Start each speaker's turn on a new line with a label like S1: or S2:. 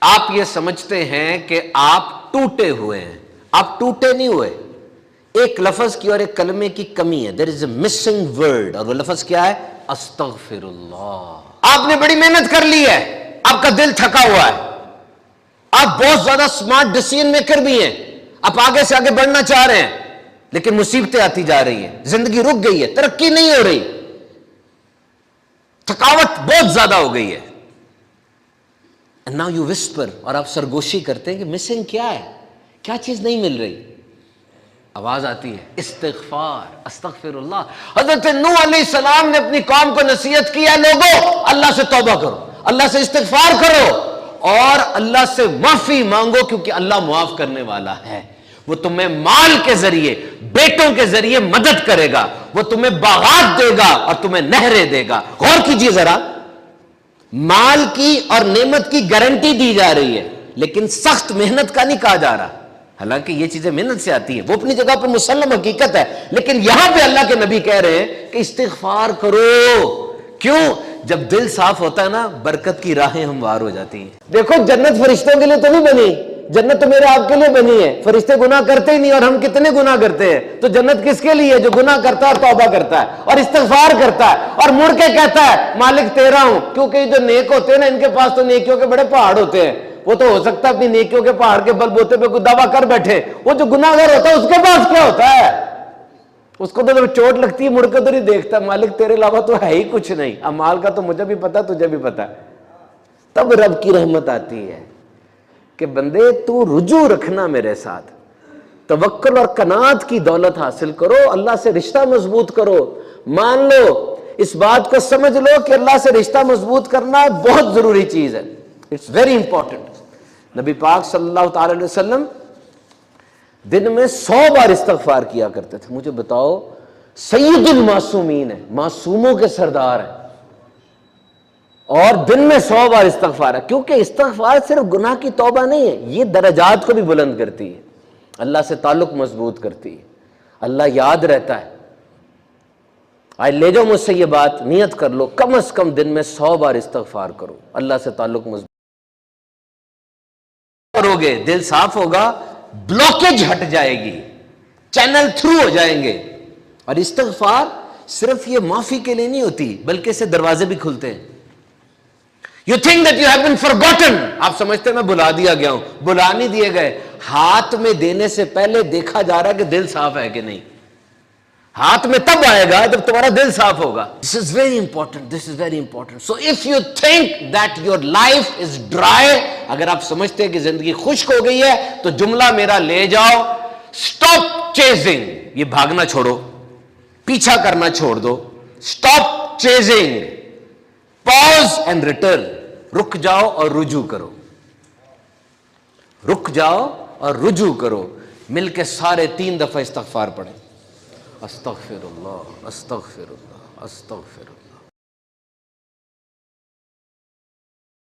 S1: آپ یہ سمجھتے ہیں کہ آپ ٹوٹے ہوئے ہیں، آپ ٹوٹے نہیں ہوئے، ایک لفظ کی اور ایک کلمے کی کمی ہے، دیر از اے مسنگ ورڈ، اور وہ لفظ کیا ہے؟ استغفر اللہ۔ آپ نے بڑی محنت کر لی ہے، آپ کا دل تھکا ہوا ہے، آپ بہت زیادہ سمارٹ ڈیسیژن میکر بھی ہیں، آپ آگے سے آگے بڑھنا چاہ رہے ہیں، لیکن مصیبتیں آتی جا رہی ہیں، زندگی رک گئی ہے، ترقی نہیں ہو رہی، تھکاوٹ بہت زیادہ ہو گئی ہے۔ And now you whisper، اور آپ سرگوشی کرتے ہیں کہ مسنگ کیا ہے، کیا چیز نہیں مل رہی؟ آواز آتی ہے استغفار، استغفر اللہ۔ حضرت نوح علیہ السلام نے اپنی قوم کو نصیحت کی ہے، لوگو اللہ سے توبہ کرو، اللہ سے استغفار کرو اور اللہ سے معافی مانگو، کیونکہ اللہ معاف کرنے والا ہے۔ وہ تمہیں مال کے ذریعے، بیٹوں کے ذریعے مدد کرے گا، وہ تمہیں باغات دے گا اور تمہیں نہریں دے گا۔ غور کیجئے ذرا، مال کی اور نعمت کی گارنٹی دی جا رہی ہے، لیکن سخت محنت کا نہیں کہا جا رہا، حالانکہ یہ چیزیں محنت سے آتی ہیں، وہ اپنی جگہ پر مسلم حقیقت ہے، لیکن یہاں پہ اللہ کے نبی کہہ رہے ہیں کہ استغفار کرو۔ کیوں؟ جب دل صاف ہوتا ہے نا، برکت کی راہیں ہموار ہو جاتی ہیں۔ دیکھو جنت فرشتوں کے لیے تو نہیں بنی، جنت تو میرے آپ کے لیے بنی ہے، فرشتے گناہ کرتے ہی نہیں، اور ہم کتنے گناہ کرتے ہیں، تو جنت کس کے لیے؟ جو گناہ کرتا ہے اور توبہ کرتا ہے اور استغفار کرتا ہے اور مڑ کے کہتا ہے مالک تیرا ہوں۔ کیونکہ جو نیک ہوتے ہیں نا، ان کے پاس تو نیکیوں کے بڑے پہاڑ ہوتے ہیں، وہ تو ہو سکتا ہے اپنی نیکیوں کے پہاڑ کے بل بوتے پہ کوئی دعویٰ کر بیٹھے، وہ جو گناہگار ہوتا ہے اس کے پاس کیا ہوتا ہے؟ اس کو تو جب چوٹ لگتی ہے مڑ کے تو نہیں دیکھتا، مالک تیرے علاوہ تو ہے ہی کچھ نہیں، اعمال کا تو مجھے بھی پتا، تجھے بھی پتا۔ تب رب کی رحمت آتی ہے کہ بندے تو رجوع رکھنا میرے ساتھ، توکل اور قناعت کی دولت حاصل کرو، اللہ سے رشتہ مضبوط کرو، مان لو، اس بات کو سمجھ لو کہ اللہ سے رشتہ مضبوط کرنا بہت ضروری چیز ہے، اٹس ویری امپورٹنٹ۔ نبی پاک صلی اللہ تعالی علیہ وسلم دن میں 100 بار استغفار کیا کرتے تھے۔ مجھے بتاؤ، سید المعصومین ہے، معصوموں کے سردار ہیں، اور دن میں 100 بار استغفار ہے، کیونکہ استغفار صرف گناہ کی توبہ نہیں ہے، یہ درجات کو بھی بلند کرتی ہے، اللہ سے تعلق مضبوط کرتی ہے، اللہ یاد رہتا ہے۔ آج لے جاؤ مجھ سے یہ بات، نیت کر لو، کم از کم دن میں 100 بار استغفار کرو، اللہ سے تعلق مضبوط کرو گے، دل صاف ہوگا، بلوکیج ہٹ جائے گی، چینل تھرو ہو جائیں گے۔ اور استغفار صرف یہ معافی کے لیے نہیں ہوتی، بلکہ اس سے دروازے بھی کھلتے ہیں۔ You think that you have been forgotten، آپ سمجھتے ہیں میں بلا دیا گیا ہوں، بلا نہیں دیے گئے، ہاتھ میں دینے سے پہلے دیکھا جا رہا ہے کہ دل صاف ہے کہ نہیں۔ ہاتھ میں تب آئے گا جب تمہارا دل صاف ہوگا۔ This is very important، this is very important۔ So if you think that your life is dry، اگر آپ سمجھتے ہیں کہ زندگی خشک ہو گئی ہے، تو جملہ میرا لے جاؤ، stop chasing، یہ بھاگنا چھوڑو، پیچھا کرنا چھوڑ دو، stop chasing، pause and return، رک جاؤ اور رجوع کرو، رک جاؤ اور رجوع کرو۔ مل کے سارے 3 دفعہ استغفار پڑھیں، استغفر اللہ، استغفر اللہ، استغفر اللہ۔